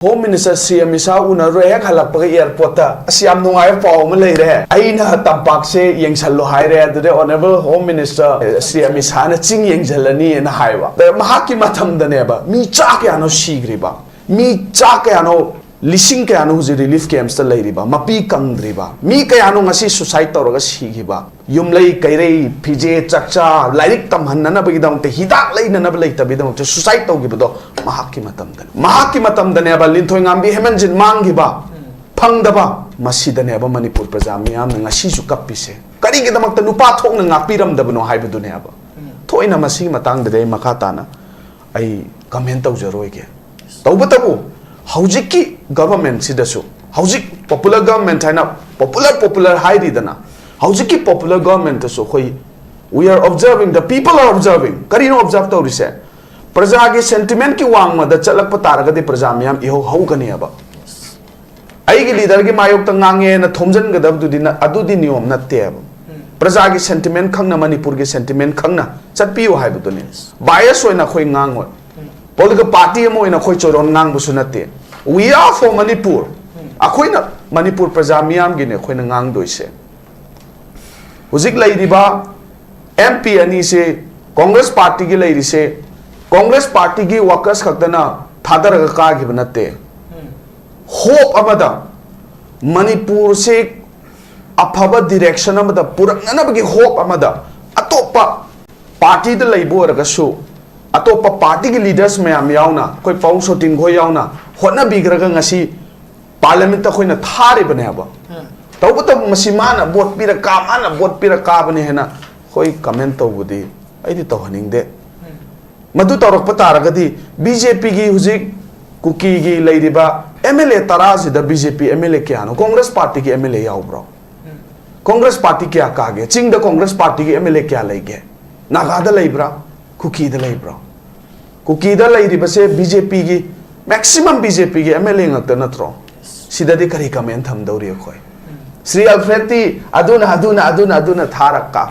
Home Minister CM isa una rehek halak pag airport ta siam nungay paw ma lei re ai na tampak se yengsal lo hai re the honorable Home Minister CM isa na ching yengjalani na haiwa da mahaki matham da ne ba mi cha kya no shigri ba mi cha kya no lising kya no ji relief camps ta lei ri ba mapi kangdri ba mi kya no ngasi suicide tor ga sigi ba yum lei kai rei pije chakcha lairik tam han na ba gidam te hidak lei na ba lei ta bidam te suicide to gi ba do mahaki matam da ne ba linthoi ngambi hemen jin mang gi ba phang da ba masi da ne ba Manipur praja miyam na ngasi su kappi se kari gi damak ta nupa thok na ngapi ram da bano hai bu du ne ba thoina masi matang da dei makata na ai comment tau jaroi ge tau ba tabu haujiki government si da su haujik popular government haina popular hai ri da na haujiki popular government so khoi we are observing, the people are observing kari no observe tau ri se प्रजा के sentiment की वांग मद चलक तारगदि प्रजा मियाम इहो हौगनी अब आइगी leader की मायोग तंगांगे न थोमजन गदब दुदि नियम नत्ते अब प्रजा की सेंटिमेंट खंगना मणिपुर की सेंटिमेंट खंगना चटपियो हाइबदुनि बायस होइना खोइ ngang political party mo ina khoi choron ngang busu nate we are for Manipur akhoina Manipur praja miyam gi ne khoina ngang doise huzik laidiba MP ani se Congress party gi lairi se Congress party ki workers khakdana thadar ga ka gi banate hope amada Manipur se aphaba direction amada purakna bagi hope amada atopa party da laibo ra ga su atopa party ki leaders mayam yauna koi pau shooting go yauna hotna bigra ga ngasi parliament ta khoina thari bane aba tawbata masimana vote pira ka mana vote pira ka bane hena koi comment tawbudi ai di tawhaning de Madhu तौरक पतारगदी BJP की हुजिक cookie की लैरिबा MLA तराजिद BJP MLA क्या no Congress party की MLA याउब्रो Congress party क्या कागे चिंग the Congress party की MLA क्या लैगे नागाद लैब्रा cookie the लैब्रा cookie the लैरिबा से BJP की मैक्सिमम बीजेपी की MLA ngakta natro sidadi kari comment tham dawri khoi Shri Alfred ती अदुना थारक्का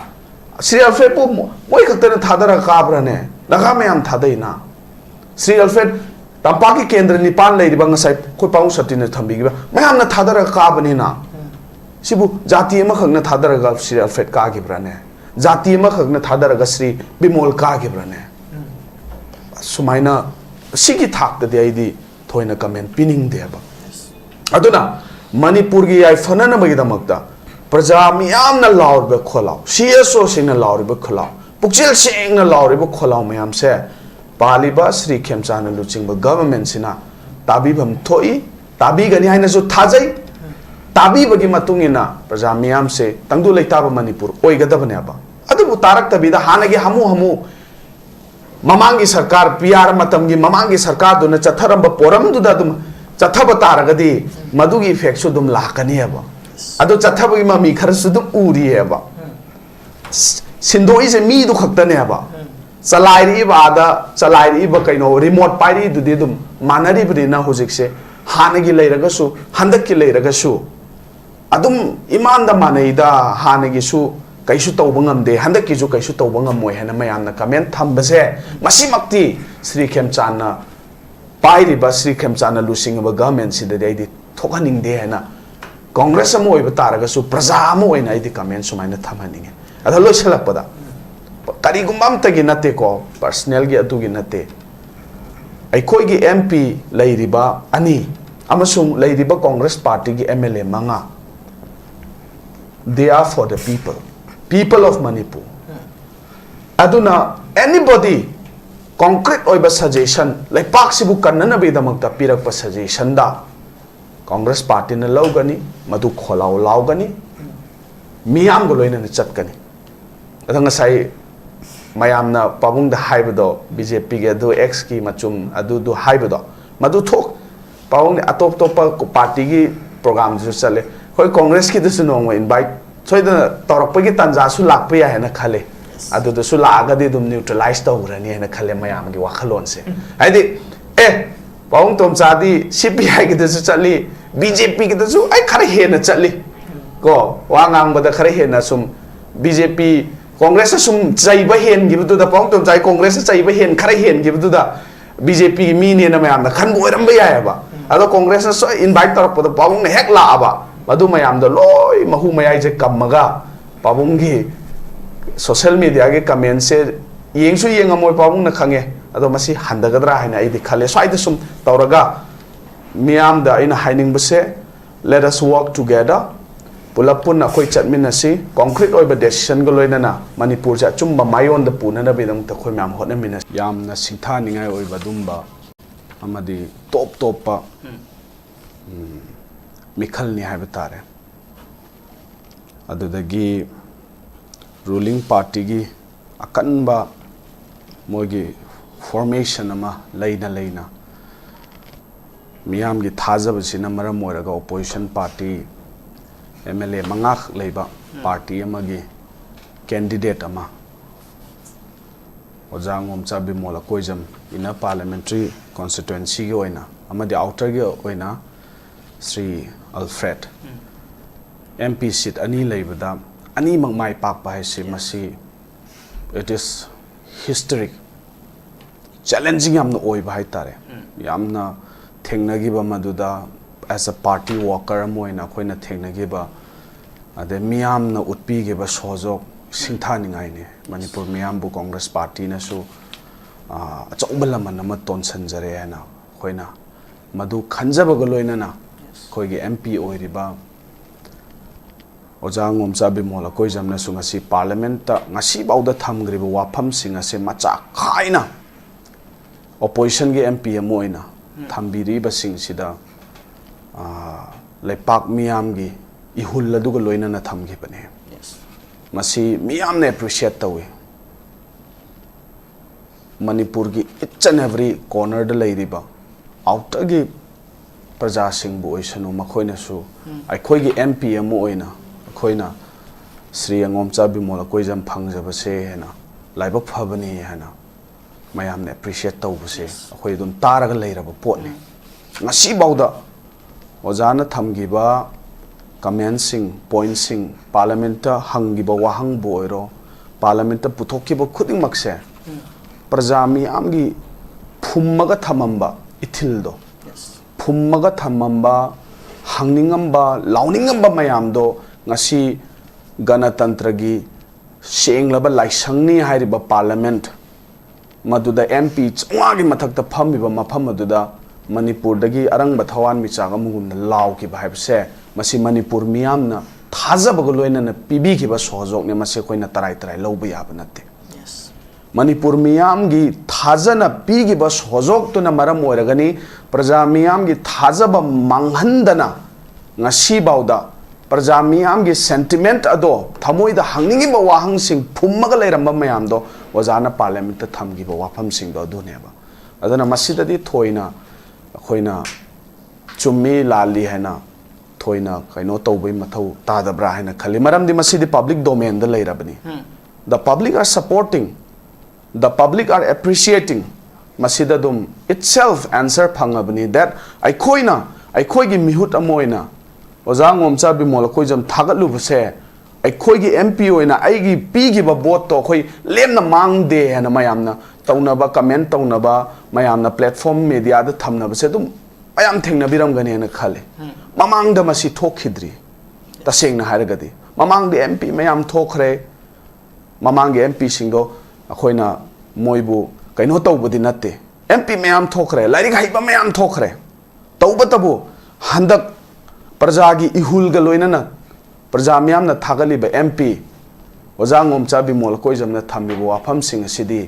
श्री अल्फ्रेड पु मोय खक्तन थादरा काब्रने लगा में हम थादई ना श्री अल्फ्रेड तंपा की केंद्र निपान लैरिबा ngasai khoi paung satin thambigiba mayam na thadara kabani na sibu jati ma khakna thadara ga Shri Alfred का gibrane jati ma khakna thadara ga Shri Bimol का gibrane sumaina sigi thak de ai di thoina comment pining de ba aduna Manipur gi ai fanana bagi damakta praja miyam na laur be kholau CSO sing na laur be kholau Pukchil sing na lauri bu kholau mayam se paliba Sri Khemchana luching ba government sina tabi bam thoi tabi gani haina so thajai tabi bagi matung ina praja miyam se tangdu leita ba Manipur oi gadabane aba adu bu tarak tabi da hanagi hamu mamangi sarkar PR matam gi mamangi sarkar do na chatharam ba poram du da dum chathaba taragadi madugi effect so dum lakani aba adu chathaba gi mami khar su dum uri aba Sindoi se mi du khakta ne ba chalairi ba da chalairi ba kaino remote pairi du de dum manari bri na hojik se hanagi leiraga su handak ki leiraga su adum iman da manai da hanagi su kaisu tawba ngamde handak ki ju kaisu tawba ngamoi hena mayam na comment thamba se masimakti Sri Khemchana pairi ba Sri Khemchana lusing ba government si de di thokaning de hena Congress amo oi ba taraga su praja amo oi na di comment sumaina thamhaninge adalo chalakpada kari gumbam tagi nate ko personal gi atu gi nate ai khoi gi MP leiriba ani amasung leiriba Congress party gi MLA manga they are for the people of Manipur aduna anybody concrete oiba suggestion like pak sibu kannana be damakta pirak pa suggestion da Congress party na lawgani madu kholau lawgani miyam go loina na chatkani adanga sai mayam na pabung da haibado BJP ge do X ki machum adu do haibado madu thok pabung ne atop top party gi program ju chale khoi Congress ki du no invite choi da torok pa gi tanja su lak pa ya na khale adu do su la ga de dum neutralize to grani na khale mayam gi wakhalon se ai di pabung tom cha di CPI gi du su chali BJP gi du su ai khare he na chali ko wangang bada khare he na sum BJP Congress sum chai ba hen gi du da pong tom chai Congress chai ba hen khare hen gi du da BJP की मीने ना मैं आमदा खन बोयरम भी आया बा अदो कांग्रेस ने सो invite तरफ पद पाबुंग ने हेक ला आबा मधु मैं आमदा लोई महु मैं आई जे कमगा पाबुंग की सोशल मीडिया के कमेंट से येंगसु येंगमोय पाबुंग न खंगे अदो मसी हंदगदरा है ना आई दिखाले स्वाइद सुम तौरगा मियाम दा इन हाइनिंग बसे let us work together pulap pun akoi chatminasi concrete oiba decision go loinana manipur ja chumba mayon da punana bidam ta khoi mam hotna minas yamna singtha ningai oiba dumba amadi top pa mikhal ni haiba tare adudagi ruling party gi akanba mogi formation ama leina मियाम की थाजब से मरम ओरगा opposition party MLA मंगाख लेबा party अमगी candidate अमा ओजांग ओमचा Bimol Akoijam in parliamentary constituency की ओइना अमदी आउटर की ओइना श्री अल्फ्रेड MP सीट अनी लेबदा अनी मंगमाई पाक पाहे से मसी इट इज हिस्टोरिक चैलेंजिंग यामना ओइबा हाय तारे यामना थेंगनगिबा मदुदा एज अ पार्टी वॉकर मोइना खोइना थेंगनगिबा अदे मियामना उत्पीगिबा सोजोक सिंथानिंगाइने मणिपुर मियामबु कांग्रेस पार्टी नसु अचौबलमन म तोनसनजरे हैना खोइना मदु खंजबग लोइनना खोइगे MP ओइरिबा ओजांग ओमचा बिमोल कोइजमना सुंगसी पार्लियामेंट ता ngasi बाउदा थमग्रिबा वाफम सिंगसे मचा खाइना opposition के MP मोइना थम्बिरीबा सिंगसिदा लेपाक मियाम की इहुल अदुगा लोइनना थमगिबने मसी मियाम ने एप्रिशिएट तवे मणिपुर की इच एंड एवरी कॉर्नर द लेरिबा आउटर की प्रजा सिंह बु ओइसनु मखोइनसु अखोइ की MP अमु ओइना अखोइना श्री अंगोमचा बिमोल कोइजम फंगजबसे हैना लाइबक फबनी हैना मैम ने एप्रिशिएट तौबसे अखोइ दुम तारग लेरब पोटने ngasi bauda ojana thamgiba comment sing point sing parliament ta hangiba wahang boiro parliament ta puthokiba khuding makse prajami amgi phummaga thamamba ithildo phummaga thamamba hangningamba launingamba mayam do ngasi ganatantra gi senglaba laisangni hairiba parliament maduda MP chungagi mathakta phambiba mafam maduda Manipur दगी Arang थवान मिचाग मुगुन लाव की vibe से मसी मणिपुर मियाम न थाजब लोइना PB की सहयोग ने मसे कोइना तराई तराई लौब याब नते मणिपुर मियाम की थाजन piggy सहयोग तुना मरम ओरगनी प्रजा मियाम की थाजब मांगहंदना ngasi बाउदा प्रजा मियाम की सेंटिमेंट अदो थमोइदा हंगिंग वाहंग सिंह फुम्मग लेरम मयाम दो ओजाना पार्लियामेंट थमगी वाफम सिंह दो दुनेबा अदना मसीददी थोइना अखोइना चुम्मी लाली हैना थोइना कइनो तौबै मथौ तादब्रा हैना खली मरमदि मसीदि पब्लिक डोमेन द लेरबनी the public are supporting the public are appreciating मसीदा दुम इटसेल्फ आंसर फंगबनी दैट अखोइगी मिहुत अमोइना ओजांग ओमचा बिमोल कोइजम थागलुबसे अखोइगी MP ओइना आइगी पीगिबा वोट तो अखोइ लेमना मांगदे हैना मयामना तौनबा कमेंट तौनबा मयामना प्लेटफॉर्म मीडिया द थमनबसे दुम मयाम थेंगनबिरमगने न खाले ममांग द मसी थोखिद्री तसेंगना हारगदि ममांग द MP मयाम थोखरे ममांग के MP सिंगो अखोइना मोइबु कइनो तौबदि नते MP मयाम थोखरे लाइरिक हाइबा मयाम थोखरे तौबतबु हंदक प्रजा की इहुल ग लोइनना प्रजा मयाम न थागलिबा MP ओजांग ओमचा बिमोल कोइजमना थम्बिबो वाफम सिंग सिदि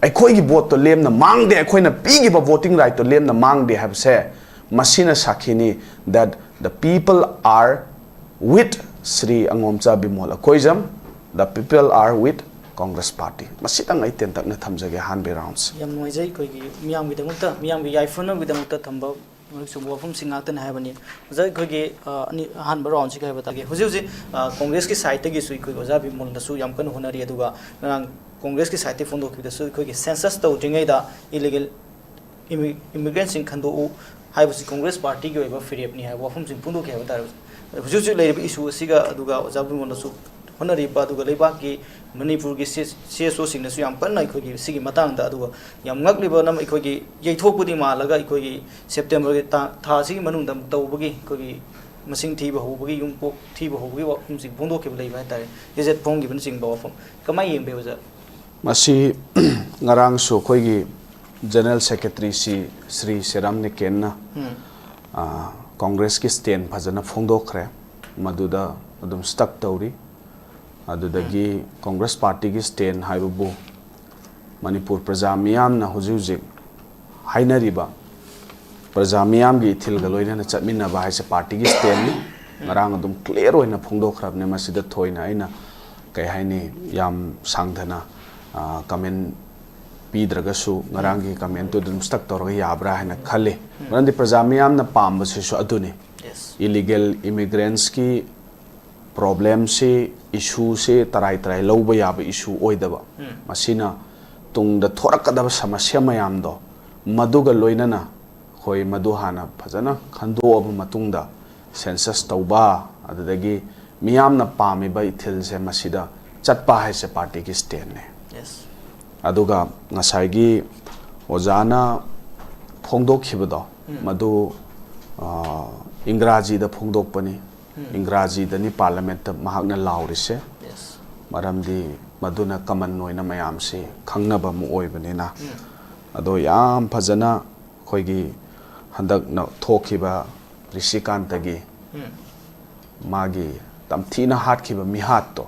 अखोई की वोट तो लेमना मांगदे अखोइना पीगिबा वोटिंग राइट तो लेमना मांगदे हबसे मसीना साखिनी that the people are with Shri Angomcha Bimol Akoijam the people are with Congress party मसीतंग आई तेंतकना थमजगे हानबे राउंड्स यम नोइजै कोइगी मियाम गिदमुक्ता मियाम गी याइफोन गिदमुक्ता थंबा सुबह वफम सिंगातन है बनी जै कोइगी अनि हानबा राउंड से कहबा तागे हुजि हुजि कांग्रेस की साइड तगी सुइ कोइ ओजा बिमोल दसु याम कन होनरी अदुगा कांग्रेस की साइड फोन दोखिदसु कोइगी सेंसस तौद्रिङैदा इलीगल इमिग्रेंट सिंग खंदो हाइबसि कांग्रेस पार्टी की ओइबा फ्रीएपनी है वफम सिंग पुंदो कहबा तार हुजि हुजि लेरिबा इशू सिगा अदुगा ओजा बिमोल दसु ꯍꯣꯠꯅꯔꯤꯕ ꯑꯗꯨꯒ ꯂꯩꯕꯥꯛꯀꯤ ꯃꯅꯤꯄꯨꯔꯒꯤ ꯆꯦꯁꯣꯁꯤꯡꯅꯁꯨ ꯌꯥꯝ ꯀꯟꯅ ꯑꯩꯈꯣꯏꯒꯤ ꯁꯤꯒꯤ ꯃꯇꯥꯡꯗ ꯑꯗꯨꯒ ꯌꯥꯝ ꯉꯛꯂꯤꯕ ꯑꯩꯈꯣꯏꯒꯤ ꯌꯩꯊꯣꯛꯄꯗꯤ ꯃꯥꯜꯂꯒ ꯑꯩꯈꯣꯏꯒꯤ ꯁꯦꯞꯇꯦꯝꯕꯔꯒꯤ ꯊꯥ ꯑꯁꯤꯒꯤ ꯃꯅꯨꯡꯗ ꯇꯧꯕꯒꯤ ꯑꯩꯈꯣꯏꯒꯤ ꯃꯁꯤꯡ ꯊꯤꯕ ꯍꯧꯕꯒꯤ ꯌꯨꯝꯄꯣꯛ ꯊꯤꯕ ꯍꯧꯕꯒꯤ ꯋꯥꯐꯝꯁꯤꯡ ꯐꯣꯡꯗꯣꯛꯈꯤꯕ ꯂꯩꯕ ꯍꯥꯏꯇꯥꯔꯦ ꯒꯦꯖꯦꯠ ꯐꯣꯡꯈꯤꯕꯅꯆꯤꯡꯕ ꯋꯥꯐꯝ ꯀꯃꯥꯏꯅ ꯌꯦꯡꯕꯤꯌꯨ ꯑꯣꯖꯥ ꯃꯁꯤ ꯉꯔꯥꯡꯁꯨ ꯑꯩꯈꯣꯏꯒꯤ ꯖꯦꯅꯔꯦꯜ ꯁꯦꯀ꯭ꯔꯦꯇꯔꯤ ꯁ꯭ꯔꯤ ꯁꯦꯔꯥꯝ ꯅꯤꯀꯦꯟꯅ ꯀꯣꯡꯒ꯭ꯔꯦꯁꯀꯤ ꯁ꯭ꯇꯦꯟ ꯐꯖꯅ ꯐꯣꯡꯗꯣꯛꯈ꯭ꯔꯦ ꯃꯗꯨꯗ ꯑꯗꯨꯝ ꯁ꯭ꯇꯛ ꯇꯧꯔꯤ ꯑꯗꯨꯗꯒꯤ ꯀꯣꯡꯒ꯭ꯔꯦꯁ ꯄꯥꯔꯇꯤꯒꯤ ꯁ꯭ꯇꯦꯟ ꯍꯥꯏꯕꯕꯨ ꯃꯅꯤꯄꯨꯔ ꯄ꯭ꯔꯖꯥ ꯃꯤꯌꯥꯝꯅ ꯍꯧꯖꯤꯛ ꯍꯧꯖꯤꯛ ꯍꯥꯏꯅꯔꯤꯕ ꯄ꯭ꯔꯖꯥ ꯃꯤꯌꯥꯝꯒꯤ ꯏꯊꯤꯜꯒ ꯂꯣꯏꯅꯅ ꯆꯠꯃꯤꯟꯅꯕ ꯍꯥꯏꯁꯦ ꯄꯥꯔꯇꯤꯒꯤ ꯁ꯭ꯇꯦꯟꯅꯤ ꯉꯔꯥꯡ ꯑꯗꯨꯝ ꯀ꯭ꯂꯤꯌꯔ ꯑꯣꯏꯅ ꯐꯣꯡꯗꯣꯛꯈ꯭ꯔꯕꯅꯦ ꯃꯁꯤꯗ ꯊꯣꯏꯅ ꯑꯩꯅ ꯀꯩ ꯍꯥꯏꯅꯤ ꯌꯥꯝ ꯁꯥꯡꯊꯅ ꯀꯃꯦꯟ ꯄꯤꯗ꯭ꯔꯒꯁꯨ ꯉꯔꯥꯡꯒꯤ ꯀꯃꯦꯟꯇꯨ ꯑꯗꯨꯝ ꯁ꯭ꯇꯛ ꯇꯧꯔꯒ ꯌꯥꯕ꯭ꯔꯥ ꯍꯥꯏꯅ ꯈꯜꯂꯤ ꯃꯔꯝꯗꯤ ꯄ꯭ꯔꯖꯥ ꯃꯤꯌꯥꯝꯅ ꯄꯥꯝꯕꯁꯤꯁꯨ ꯑꯗꯨꯅꯤ ꯏꯂꯤꯒꯦꯜ ꯏꯃꯤꯒ꯭ꯔꯦꯟꯁꯀꯤ ꯄ꯭ꯔꯣꯕ꯭ꯂꯦꯝꯁꯤ ꯏꯁꯨꯁꯤ ꯇꯔꯥꯏ ꯇꯔꯥꯏ ꯂꯧꯕ ꯌꯥꯕ ꯏꯁꯨ ꯑꯣꯏꯗꯕ ꯃꯁꯤꯅ ꯇꯨꯡꯗ ꯊꯣꯔꯛꯀꯗꯕ ꯁꯃꯁ꯭ꯌꯥ ꯃꯌꯥꯝꯗꯣ ꯃꯗꯨꯒ ꯂꯣꯏꯅꯅ ꯑꯩꯈꯣꯏ ꯃꯗꯨ ꯍꯥꯟꯅ ꯐꯖꯅ ꯈꯟꯗꯣꯛꯑꯕ ꯃꯇꯨꯡꯗ ꯁꯦꯟꯁꯁ ꯇꯧꯕ ꯑꯗꯨꯗꯒꯤ ꯃꯤꯌꯥꯝꯅ ꯄꯥꯝꯃꯤꯕ ꯏꯊꯤꯜꯁꯦ ꯃꯁꯤꯗ ꯆꯠꯄ ꯍꯥꯏꯁꯦ ꯄꯥꯔꯇꯤꯒꯤ ꯁ꯭ꯇꯦꯟꯅꯦ ꯑꯗꯨꯒ ꯉꯁꯥꯏꯒꯤ ꯑꯣꯖꯥꯅ ꯐꯣꯡꯗꯣꯛꯈꯤꯕꯗꯣ ꯃꯗꯨ ꯏꯪꯒ꯭ꯔꯥꯖꯤꯗ ꯐꯣꯡꯗꯣꯛꯄꯅꯤ ꯏꯪꯒ꯭ꯔꯥꯖꯤꯗꯅꯤ ꯄꯥꯔꯂꯤꯌꯥꯃꯦꯟꯠꯇ ꯃꯍꯥꯛꯅ ꯂꯥꯎꯔꯤꯁꯦ ꯃꯔꯝꯗꯤ ꯃꯗꯨꯅ ꯀꯃꯟ ꯑꯣꯏꯅ ꯃꯌꯥꯝꯁꯤ ꯈꯪꯅꯕ ꯑꯃ ꯑꯣꯏꯕꯅꯤꯅ ꯑꯗꯣ ꯌꯥꯝ ꯐꯖꯅ ꯑꯩꯈꯣꯏꯒꯤ ꯍꯟꯗꯛꯅ ꯊꯣꯛꯈꯤꯕ ꯔꯤꯁꯤꯀꯥꯟꯇꯒꯤ ꯃꯥꯒꯤ ꯇꯝꯊꯤꯅ ꯍꯥꯠꯈꯤꯕ ꯃꯤꯍꯥꯠꯇꯣ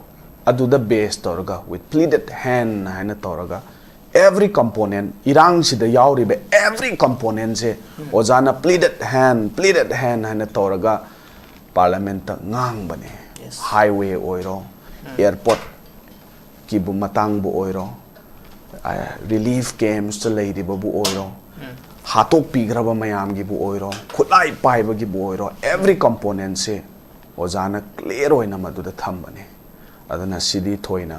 ꯑꯗꯨꯗ ꯕꯦꯁ ꯇꯧꯔꯒ ꯋꯤꯠ ꯄ꯭ꯂꯤꯗꯦꯠ ꯍꯦꯟ ꯍꯥꯏꯅ ꯇꯧꯔꯒ every component ꯏꯔꯥꯡꯁꯤꯗ ꯌꯥꯎꯔꯤꯕ every componentꯁꯦ ꯑꯣꯖꯥꯅ pleaded hand ꯍꯥꯏꯅ ꯇꯧꯔꯒ ꯄꯥꯔꯂꯤꯌꯥꯃꯦꯟꯠꯇ ꯉꯥꯡꯕꯅꯦ ꯍꯥꯏꯋꯦ ꯑꯣꯏꯔꯣ ꯑꯦꯌꯔꯄꯣꯔꯠ ꯀꯤꯕꯨ ꯃꯇꯥꯡꯕꯨ ꯑꯣꯏꯔꯣ ꯔꯤꯂꯤꯐ ꯀꯦꯝꯞꯁꯇ ꯂꯩꯔꯤꯕꯕꯨ ꯑꯣꯏꯔꯣ ꯍꯥꯠꯇꯣꯛꯄꯤꯈ꯭ꯔꯕ ꯃꯌꯥꯝꯒꯤꯕꯨ ꯑꯣꯏꯔꯣ ꯈꯨꯠꯂꯥꯏ ꯄꯥꯏꯕꯒꯤꯕꯨ ꯑꯣꯏꯔꯣ every componentꯁꯦ ꯑꯣꯖꯥꯅ ꯀ꯭ꯂꯤꯌꯔ ꯑꯣꯏꯅ ꯃꯗꯨꯗ ꯊꯝꯕꯅꯦ ꯑꯗꯨꯅ ꯁꯤꯗꯤ ꯊꯣꯏꯅ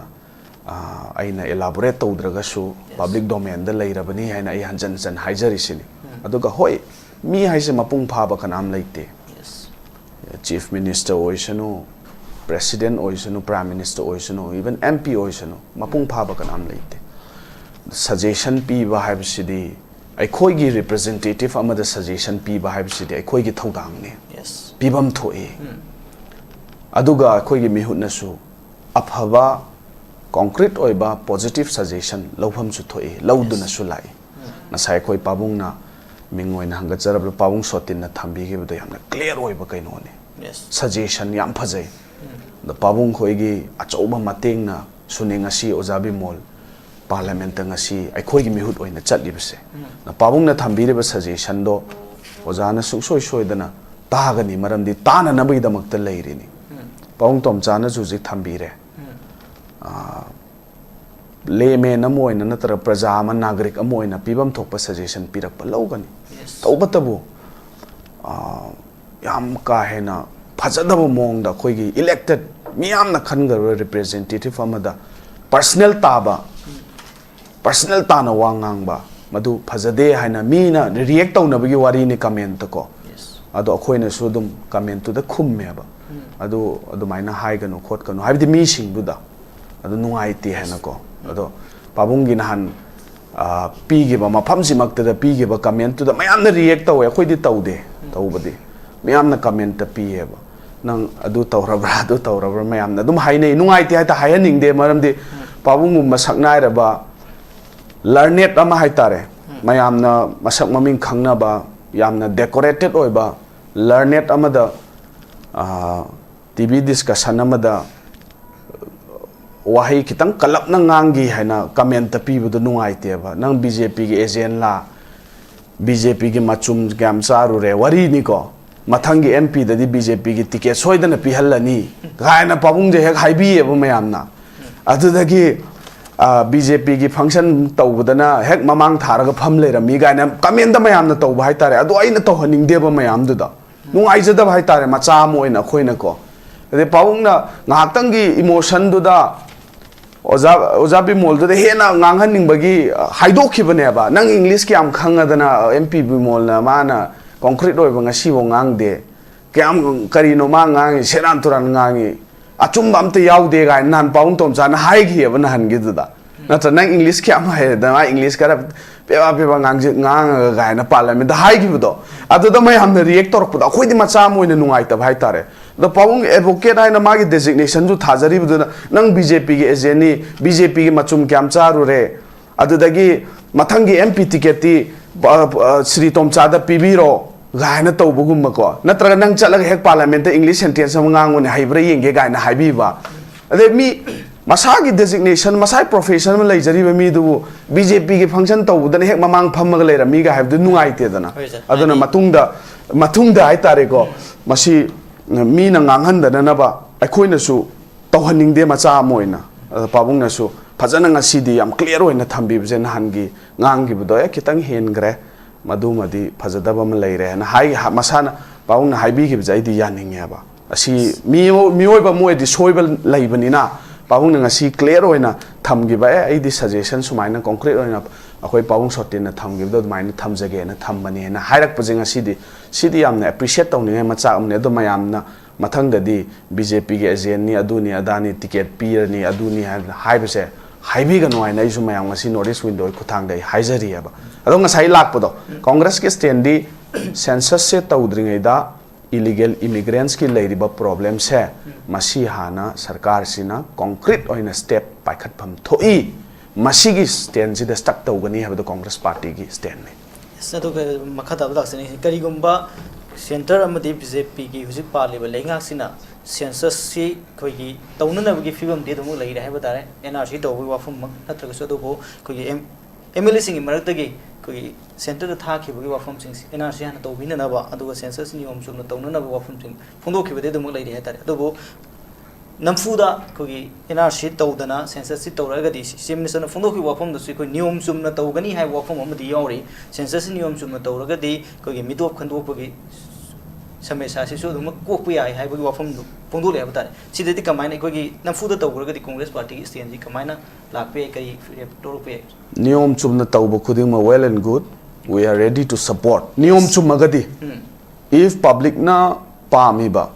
ꯑꯩꯅ ꯑꯦꯂꯥꯕꯣꯔꯦꯠ ꯇꯧꯗ꯭ꯔꯒꯁꯨ ꯄꯕ꯭ꯂꯤꯛ ꯗꯣꯃꯦꯟꯗ ꯂꯩꯔꯕꯅꯤ ꯍꯥꯏꯅ ꯑꯩ ꯍꯟꯖꯟ ꯍꯟꯖꯟ ꯍꯥꯏꯖꯔꯤꯁꯤꯅꯤ ꯑꯗꯨꯒ ꯍꯣꯏ ꯃꯤ ꯍꯥꯏꯁꯦ ꯃꯄꯨꯡ ꯐꯥꯕ ꯀꯅꯥꯝ ꯂꯩꯇꯦ ꯆꯤꯐ ꯃꯤꯅꯤꯁꯇꯔ ꯑꯣꯏꯁꯅꯨ ꯄ꯭ꯔꯦꯁꯤꯗꯦꯟ ꯑꯣꯏꯁꯅꯨ ꯄ꯭ꯔꯥꯏꯝ ꯃꯤꯅꯤꯁꯇꯔ ꯑꯣꯏꯁꯅꯨ ꯏꯚꯟ MP ꯑꯣꯏꯁꯅꯨ ꯃꯄꯨꯡ ꯐꯥꯕ ꯀꯅꯥꯝ ꯂꯩꯇꯦ ꯁꯖꯦꯁꯟ ꯄꯤꯕ ꯍꯥꯏꯕꯁꯤꯗꯤ ꯑꯩꯈꯣꯏꯒꯤ ꯔꯤꯄ꯭ꯔꯖꯦꯟꯇꯦꯇꯤꯚ ꯑꯃꯗ ꯁꯖꯦꯁꯟ ꯄꯤꯕ ꯍꯥꯏꯕꯁꯤꯗꯤ ꯑꯩꯈꯣꯏꯒꯤ ꯊꯧꯗꯥꯡꯅꯤ ꯄꯤꯐꯝ ꯊꯣꯛꯏ ꯑꯗꯨꯒ ꯑꯩꯈꯣꯏꯒꯤ ꯃꯤꯍꯨꯠꯅꯁꯨ ꯑꯐꯕ ꯀꯣꯟꯀ꯭ꯔꯤꯠ ꯑꯣꯏꯕ ꯄꯣꯖꯤꯇꯤꯚ ꯁꯖꯦꯁꯟ ꯂꯧꯐꯝꯁꯨ ꯊꯣꯛꯏ ꯂꯧꯗꯨꯅꯁꯨ ꯂꯥꯛꯏ ꯉꯁꯥꯏ ꯑꯩꯈꯣꯏ ꯄꯥꯕꯨꯡꯅ ꯃꯤꯡ ꯑꯣꯏꯅ ꯍꯪꯒꯠꯆꯔꯕ ꯄꯥꯕꯨꯡ ꯁꯣꯇꯤꯟꯅ ꯊꯝꯕꯤꯈꯤꯕꯗꯣ ꯌꯥꯝꯅ ꯀ꯭ꯂꯤꯌꯔ ꯑꯣꯏꯕ ꯀꯩꯅꯣꯅꯤ ꯁꯖꯦꯁꯟ ꯌꯥꯝ ꯐꯖꯩ ꯑꯗ ꯄꯥꯕꯨꯡ ꯈꯣꯏꯒꯤ ꯑꯆꯧꯕ ꯃꯇꯦꯡꯅ ꯁꯨꯅꯤ ꯉꯁꯤ ꯑꯣꯖꯥ ꯕꯤꯃꯣꯜ ꯄꯥꯔꯂꯤꯌꯥꯃꯦꯟꯠꯇ ꯉꯁꯤ ꯑꯩꯈꯣꯏꯒꯤ ꯃꯤꯍꯨꯠ ꯑꯣꯏꯅ ꯆꯠꯂꯤꯕꯁꯦ ꯄꯥꯕꯨꯡꯅ ꯊꯝꯕꯤꯔꯤꯕ ꯁꯖꯦꯁꯟꯗꯣ ꯑꯣꯖꯥꯅ ꯁꯨꯡꯁꯣꯏ ꯁꯣꯏꯗꯅ ꯇꯥꯒꯅꯤ ꯃꯔꯝꯗꯤ ꯇꯥꯅꯅꯕꯒꯤꯗꯃꯛꯇ ꯂꯩꯔꯤꯅꯤ ꯄꯥꯕꯨꯡ ꯇꯣꯝꯆꯥꯅꯁꯨ ꯍꯧꯖꯤꯛ ꯊꯝꯕꯤꯔꯦ ꯂꯦꯃꯦꯟ ꯑꯃ ꯑꯣꯏꯅ ꯅꯠꯇ꯭ꯔꯒ ꯄ꯭ꯔꯖꯥ ꯑꯃ ꯅꯥꯒꯔꯤꯛ ꯑꯃ ꯑꯣꯏꯅ ꯄꯤꯐꯝ ꯊꯣꯛꯄ ꯁꯖꯦꯁꯟ ꯄꯤꯔꯛꯄ ꯂꯧꯒꯅꯤ ꯇꯧꯕꯇꯕꯨ ꯌꯥꯝ ꯀꯥ ꯍꯦꯟꯅ ꯐꯖꯗꯕ ꯃꯑꯣꯡꯗ ꯑꯩꯈꯣꯏꯒꯤ ꯏꯂꯦꯛꯇꯦꯠ ꯃꯤꯌꯥꯝꯅ ꯈꯟꯒꯔꯕ ꯔꯤꯄ꯭ꯔꯖꯦꯟꯇꯦꯇꯤꯚ ꯑꯃꯗ ꯄꯔꯁꯅꯦꯜ ꯇꯥꯅ ꯋꯥ ꯉꯥꯡꯕ ꯃꯗු ꯐꯖꯗꯦ ꯍꯥꯏꯅ ꯃꯤꯅ ꯔꯤꯌꯦꯛ ꯇꯧꯅꯕꯒꯤ ꯋꯥꯔꯤꯅꯤ ꯀꯃꯦꯟꯇꯀꯣ ꯑꯗꯣ ꯑꯩꯈꯣꯏꯅꯁꯨ ꯑꯗꯨꯝ ꯀꯃꯦꯟꯇꯨꯗ ꯈꯨꯝꯃꯦꯕ ꯑꯗꯨ ꯑꯗꯨꯃꯥꯏꯅ ꯍꯥꯏꯒꯅꯨ ꯈꯣꯠꯀꯅꯨ ꯍꯥꯏꯕꯗꯤ ꯃꯤꯁꯤꯡꯗꯨꯗ ꯑꯗꯨ ꯅꯨꯡꯉꯥꯏꯇꯦ ꯍꯥꯏꯅꯀꯣ ꯑꯗꯣ ꯄꯥꯕꯨꯡꯒꯤ ꯅꯍꯥꯟ ꯄꯤꯈꯤꯕ ꯃꯐꯝꯁꯤꯃꯛꯇꯗ ꯄꯤꯈꯤꯕ ꯀꯃꯦꯟꯇꯨꯗ ꯃꯌꯥꯝꯅ ꯔꯤꯌꯦꯛ ꯇꯧꯋꯦ ꯑꯩꯈꯣꯏꯗꯤ ꯇꯧꯗꯦ ꯇꯧꯕꯗꯤ ꯃꯌꯥꯝꯅ ꯀꯃꯦꯟꯇ ꯄꯤꯌꯦꯕ ꯅꯪ ꯑꯗꯨ ꯇꯧꯔꯕ꯭रा ꯃꯌꯥꯝꯅ ꯑꯗꯨꯝ ꯍꯥꯏꯅꯩ ꯅꯨꯡꯉꯥꯏꯇꯦ ꯍꯥꯏꯇ ꯍꯥꯏꯍꯟꯅꯤꯡꯗꯦ ꯃꯔꯝꯗꯤ ꯄꯥꯕꯨꯡꯒꯨꯝꯕ ꯁꯛꯅꯥꯏꯔꯕ ꯂꯔꯅꯦꯠ ꯑꯃ ꯍꯥꯏꯇꯥꯔꯦ ꯃꯌꯥꯝꯅ ꯃꯁꯛ ꯃꯃꯤꯡ ꯈꯪꯅꯕ ꯌꯥꯝꯅ ꯗꯦꯀꯣꯔꯦꯇꯦꯠ ꯑꯣꯏꯕ ꯂꯔꯅꯦꯠ ꯑꯃꯗ TV ꯗꯤꯁꯀꯁꯟ ꯑꯃꯗ ꯋꯥꯍꯩ खितंग कलपना ngangi haina comment pibadu nuaiteba nang BJP gi agent la BJP gi machum gam saru re wari ni ko mathangi MP dadi BJP gi ticket soidana pihallani gaina pabung je hek haibi eba mayamna adudagi BJP gi function tawbadana hek mamang tharaga pham lerami gaina comment da mayamna tawba haitare adu aina tawhaningdeba mayam duda nuaijada haitare macha moina khoina ko ade pabungna ngahaktangi emotion duda ओजा बिमोल दुदे हेना nganghanningबगी हाइदोखिबनेबा नंग English क्याम खंगदना MP बिमोलना माना concrete ओइबा ngasi wo ngangde क्याम करिनो मा ngangi सेरान तुरान ngangi achumba amta yaude ga nan paung tom chana hai gi ba na han gi da na ta nang english kya ma hai da english kara pewa pewa ngang ga na parliament da hai gi do adu da mai ham na react tor ku da khoi di macha mo ne nungai ta bhai tare da paung advocate ai na ma gi designation ju thajari bu da nang bjp gi agent ni bjp gi machum kyam cha ru re adu da gi mathang gi mp ticket ti Sri Tom Chada Pibiro Gaina to Bugumako, Natra Nang Chalak Hek Parliament, English sentence among Hybrid Gaina Habiba. Let me Masagi designation, Masai professional Lajari me do BJP function to then Hek Mamang Pamagala, Miga have the new idea. Adana Matunda Itareko, Masi Mina Nanganda Nanaba, a coinasu, Tohaning de Macha Moina, Pabungasu. Pazana nga CD am clear in the Tambibs and Hangi, Nangi Budoya, Kitang Hengre, Madumadi, Pazadaba Malay, and High Masana, Baun Haibi gives ID Yanning Yaba. She Mioba Moe dishoible Labanina, Baun nga see clear in a Tamgiba, ID suggestions, mine concrete in a Paung shot in a Tamgiv, mine Tams again, a Tambani, and a Hirak Pazing a CD am appreciate only Matsam Nedomayamna. Matanga di BJP ge azen ni aduni adani ticket peer ni aduni haibse haibi ga noi nai sumay ang si notice window kuthang dai haizari aba adong ngasai lak podo congress ke stand di census se tawdringai da illegal immigrants ki leiriba problem se masi hana sarkar sina concrete oina step paikhat pham thoi masi gi stand si da stuck tawgani ha the congress party gi stand ne sadu ke makhata abdak sini karigumba Center amadi BJP ki husi parliba lenga sina census si koi gi taunana gi fibam de dum lai ra ba tare NRC to wi wafum natraga so do bo koi MLA sing marakta gi koi center da tha ki gi wafum sing NRC han to bina na ba adu census ni om sum taunana ba wafum sing phondo ki de dum lai ra tare do bo namfuda koi NRC to dana census si to ra ga di sim ni phondo ki wafum da si koi niom sum na to gani hai wafum amadi yori census niom sum na to ra ga di koi midop khandop gi Samesa si so dum ko puyai hai bagi wafam pungdu le abata sidati kamaina ko gi namfu da tawgur ga congress party stand ji kamaina lakpe kai toro pe niom chumna tawbu khuding ma well and good we are ready to support niom chumagadi if public na pami ba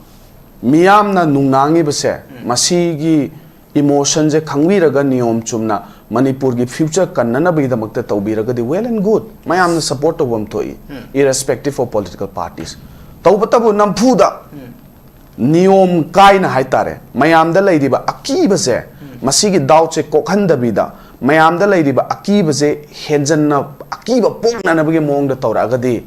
miyam na nungnangi base masi gi emotion je khangwi raga niom chumna manipur gi future kannana bi damakta tawbi raga di well and good mayam na support to bam thoi irrespective of political parties Taubatabu Nampuda Niom Kaina Haitare, Mayam the lady ba Akibase, Masigi Dauche Kokanda Bida, Mayam the lady ba Akibase, Henzana Akiba Puna Nabigi Mong the Tauragadi,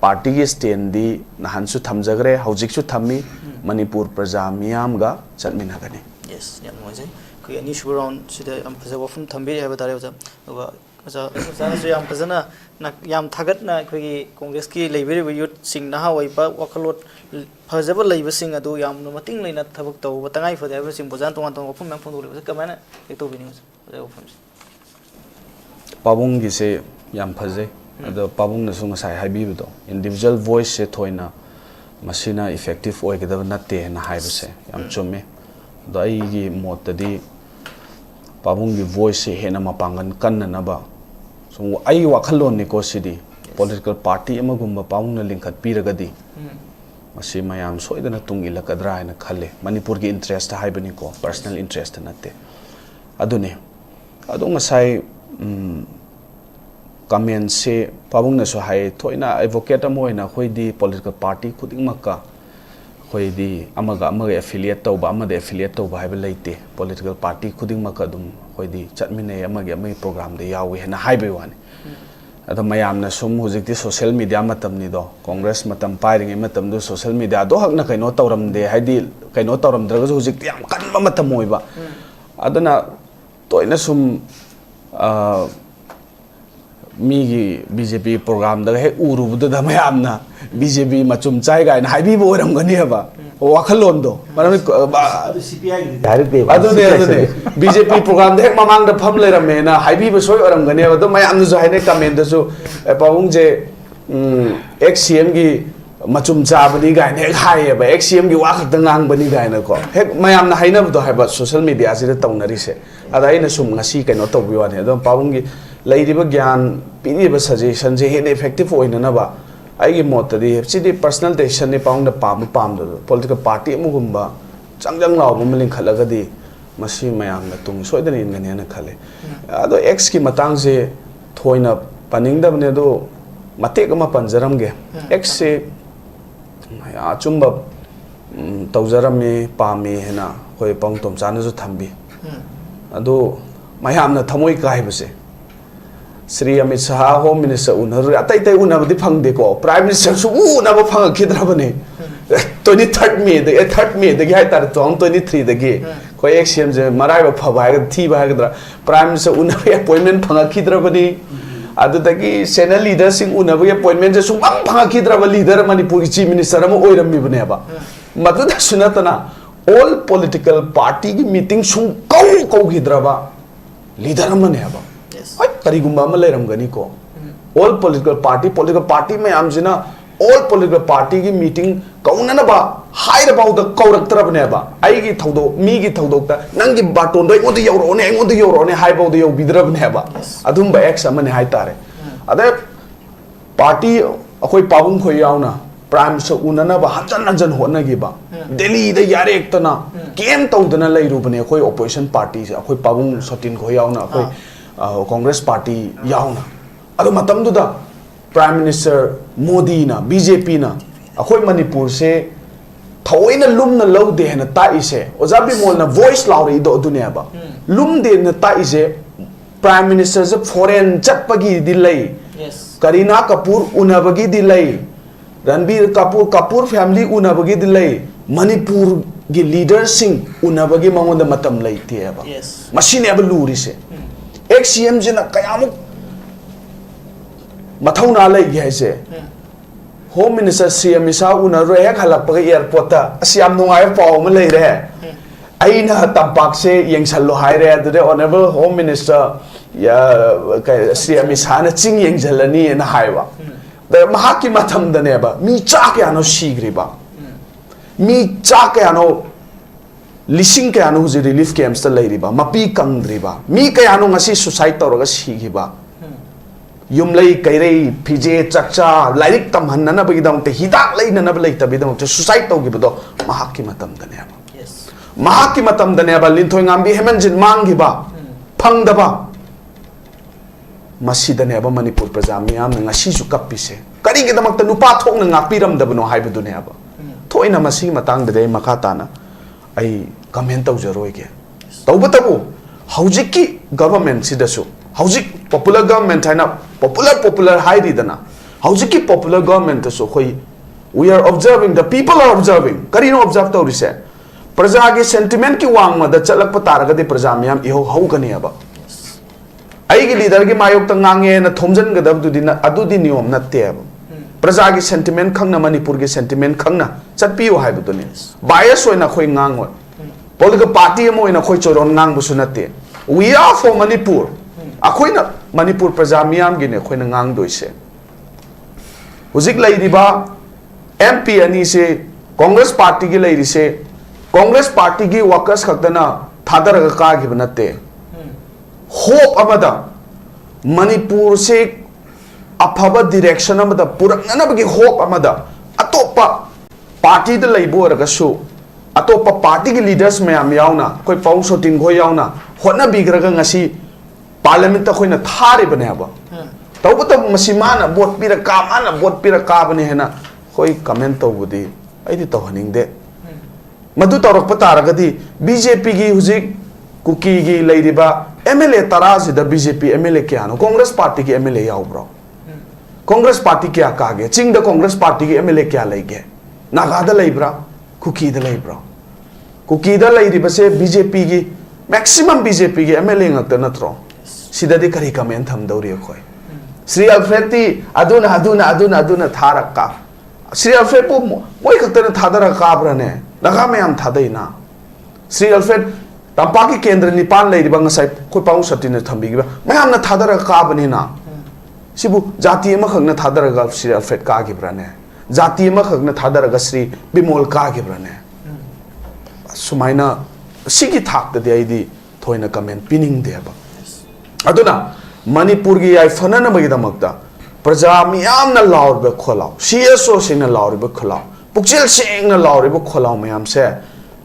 Party Stendi, Nahansu Tamzagre, Haujikshu Tami, Manipur Praja Miamga, Satminagani. Yes, young Moise. Could any sure on Sida and Preserve Tambi Avatar Yam Pazana Yam Tagat na Congress ki Labor with sing now a Wakalot Pazable labor sing a do Yam no thing like that Tabuk but I for the everything was to want to open from the Kamana, it will be news. Pabung say Yam Paze, the Pabung the Sungasai Habido, individual voice se toina, Machina effective or get not there and high say, Yam Chome, the Igi Motadi. Pabungi voice hena mapangan kan na ba so ai wakhalon ni ko sidi political party amagumba paung na lingkhat piragadi masi mayam soidana tung ilakadra na khalle manipur gi interest haibani ko personal interest nate adune adong sai comment se pabung na so hai thoina advocate amoina khoidi political party khuding makka khoidi amaga affiliate tawba amade affiliate tawba haiba leite political party khuding makadum khoidi chatmine amage amai program de yawi hena haibe wani ada mayamna sum hujikti social media matam ni do congress matam pairing matam do social media do hakna kaino tawram de haidi kaino tawram draga hujikti yam kanba matam moiba adana toina sum Migi BJP program da he uru buda da mayamna BJP machum chai ga na haibi bo ram gani ba wakhalon do maram CPI adu BJP program da he mamang da pham le ram me na haibi bo soi ram gani ba do mayam jo haine comment da so pawung je XCM gi machum cha bani ga ne hai ba XCM gi wa khak da ngang bani ga na ko he mayam na haina do ha ba social media si da tawnari se ada ina sum ngasi kaino to bi wa ne do pawung gi Lady Gan, Pidi suggestion, they had effective or in another. I give more to the personal decision they found the palm, political party Mugumba, changjang law bumling khalagadi masi mayam na tung soidan in ngane na khale ado x ki matang se thoina paningda bne do matek ma panjaram ge x se achumba tawjaram me pami hena hoi pang tom chana ju thambi ado mayam na thamoi kai bse Sri Amit Shah Home Minister unar atai tai unabdi phangde ko Prime Minister su unaba phang khidra bane 23rd May the 3rd May the gai tar 23 the ge ko XM je marai ba phawai ga thi ba ga Prime Minister unaba appointment phang khidra bane adu dagi senior leader sing unaba appointment je sung bang phang khidra ba leader Manipur Chief Minister am oiram mi bane ba matu da sunatana all political party ki meeting sung kau khidra ba leader am ne ba karigumba ma leiramgani ko all political party me amjina all political party ki meeting kaunana ba haira ba da kauraktra bane ba ai gi thodo mi gi thodo ta nang gi baton doi ngod yoro ne hai ba da yo bidra bane ba adum ba x amane hai tare ade party akoi pawung khoi yauna prime so unana ba hajan hona gi ba delhi da yare ektana kem tawdana leiru bane akoi opposition party akoi pawung sotin khoi yauna akoi Congress Party yauna ado matam du da Prime Minister Modi na BJP na akoi Manipur se thoina lumna lo de na ta ise oja Bimol na voice lauri do dunia ba lum de na ta ise Prime Minister se foreign chatpagi dilai Kareena Kapoor unabagi dilai Ranbir Kapoor family unabagi dilai Manipur gi leader sing unabagi mangonda matam lai te ba machine aba luri se XCM jina kayamuk mathauna lai ge se Home Minister CM isa una ro hek halak pa airport ta asiam nungai paw ma lai re aina tampak se yengsal lo hai re adu honorable Home Minister ya CM isa na ching yengjalani na haiwa da mahaki matham da ne ba mi cha kya no shigri ba mi cha kya no Lising kaya no huzi relief camps ta lairi ba mapi kangdri ba mi kaya no ngasi suicide tawraga sigi ba yum lai kairei pije chakcha lairik tamhanna na bagi dam te hidak lai na na lai tabi dam te suicide taw gi bado mahaki matam dane ba mahaki matam dane ba linthoi ngambi hemanjin mangi ba phangda ba masi dane ba Manipur praja miyam na ngasi su kapise kari gi damak ta nupa thok na ngapiram da bano hai bu ne ba thoina masi matang de makata na ai comment tawjaroi ge tawbatabu haujiki government sidasu haujik popular government haina popular hairi dana haujiki popular government so khoi we are observing the people are observing karino observe tawrise praja ge sentiment ki wangma da chalak pataraga de praja miyam iho haugani aba ai gi leader gi mayok ta ngange na thomjan gadab adu di niyom natte aba praja gi sentiment khangna Manipur gi sentiment khangna chatpiyo haibuduni bias oina khoi ngangoi political party mo ina khoi choron ngang bu sunate we are for Manipur akhoi na Manipur praja miyam gi ne khoi na ngang doise hujik lai diba MP ani se Congress party gi lai ri se Congress party gi workers khakdana thadar ga ka gi banate hope amada Manipur se afaba direction amada purakna bagi hope amada atopa party da laibo raga su atopa party ki leaders mayam yauna koi paung sotin khoi yauna hotna bigraga ngasi parliament ta khoina thari bane ba tawbata masimana vote pira ka mana vote pira ka bane hena khoi comment tawbudi aidi tawhaning de madu tawrak pataraga di BJP gi hujik kuki gi lairiba MLA tarazi da BJP MLA kyano Congress party ki MLA yaw bro Congress party kya kage ching da Congress party ki MLA kya laige naga da laibra kuki da laibra kuki da lairi base BJP gi maximum BJP gi MLA ngak na tro sida de kari comment tham dawri khoi Sri Alfred ti aduna tharaka Sri Alfred po moi khakta na thadara ka bra ne naga me am thadai na Sri Alfred tampaki kendra nipan lairi bang sai khoi paung satin thambi gi ba mayam na thadara ka bani na sibu jati ma khakna thadaraga Sri Alfred ka gi brane jati ma khakna thadaraga Sri Bimol ka gi brane sumaina sigi thak de ai di thoina comment pining de ba aduna Manipur gi ai fanana bagi damakta praja miyam na laur be kholau CSO sing na laur be kholau pukchil sing na laur be kholau mayam se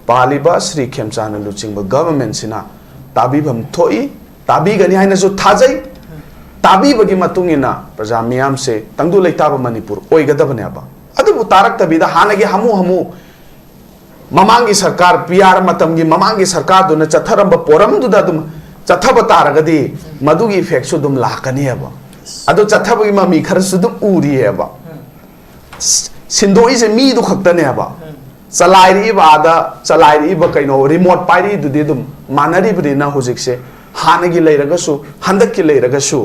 पालिबा श्री खेमचाना लुचिंग government सिना ताबीबम थोई ताबीगनी हाइनसु थाजै ताबीबगी मतुंगिना प्रजा मियाम से तंगदु लेताबा मणिपुर ओइगदबनेबा अदुबु तारक्तबिदा हानगे हमु हमु ममांगी सरकार पीआर मतमगी ममांगी सरकार दुना चथरंब पोरम दुदा दुम चथब तारगदी मदुगी इफेक्ट सु दुम लाकनीबा अदु चथबगी ममी खरसु दुम उरीबा सिंदोई से मी दु खक्तनेबा चलाइरीबा कइनो रिमोट पाइरी दुदि दुम मानरीबदिना हुजिकसे हानगी लेरगसु हंदकी लेरगसु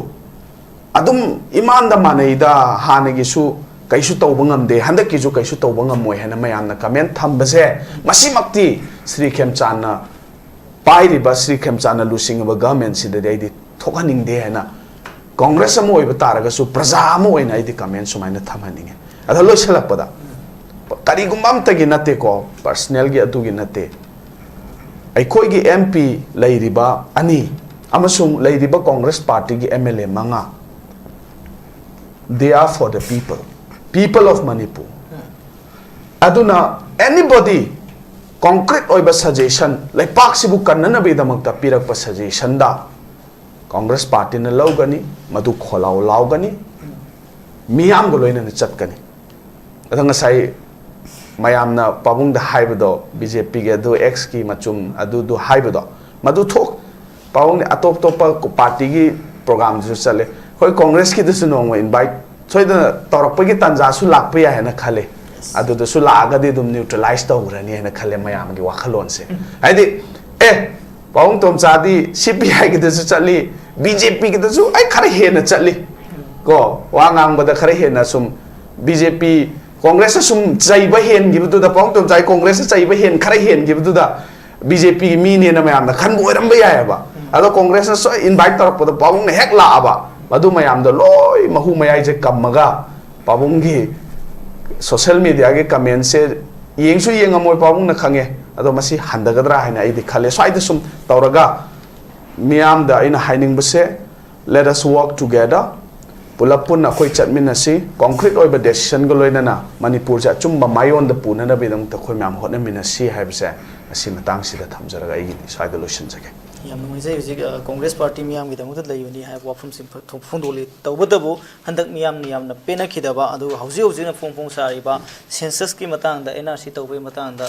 अदुम इमानदा मानैदा हानगिसु कैसु तौब ngamde हंदकीजु कैसु तौब ngamoi हैना मयामना कमेंट थंबसे मसिमक्ति श्री खेमचाना पाइरिबा श्री खेमचाना लुसिंगबा गवर्नमेंट सिदे आइदि थोकनिंगदे हैना कांग्रेस अमो ओइबा तारगसु प्रजा अमो ओइना आइदि कमेंट सुमाइना थमहनिंगे अदा लोइसलकपदा करिगुम्बामतगी नते को पर्सनल गी अदुगी नते अखोइगी एमपी लैरिबा अनि अमसुंग लैरिबा कांग्रेस पार्टी की एमएलए मंगा they are for the people of Manipur aduna anybody concrete oiba suggestion like pak sibu kannana be damakta pirak pa suggestion da Congress party na lawgani madu kholaw lawgani miyam goloina na chatkani adanga sai mayam na pabung da haibado BJP ge do x ki machum adu do haibado madu thok pabung atop topa party gi program ju chale hoi Congress ki dusu no invite soida torok gi tanja su lak pe ya na khale adu do su la ga de dum neutralize to rani na khale mayam gi wakhalon se aidi pabung tom chadi CPI gi dusu chali BJP gi dusu ai khare he na chali ko wangang bada khare he na sum BJP Congress sum chaiba hen gi du da pabung tom chai Congress chaiba hen khare hen gi du da BJP gi mi ne na mayam na khan boiram ba ya ba ado Congress so invite torok poda pabung ne hek la aba madu mayam da loi mahu mayai je kamaga pabung gi social media ge comment se yengsu yengamoy pabung na khange ado masi handagadra haina idi khale swai de sum tawraga miyam da ina haining base let us work together pulapun na khoi chatmin asi concrete oi ba decision go loina na Manipur ja chumba mayon da puna na bidang ta khoi myam hotna min asi haibse asi matang sida thamjaraga igi swai de lotion jage yam ngai jai Congress party miyam gi damu laibani hai Wapham sim phondoli tawbadabu handak miyam na pena khidaba adu hauji hauji na phong sari ba census ki matang da NRC tawbe matang da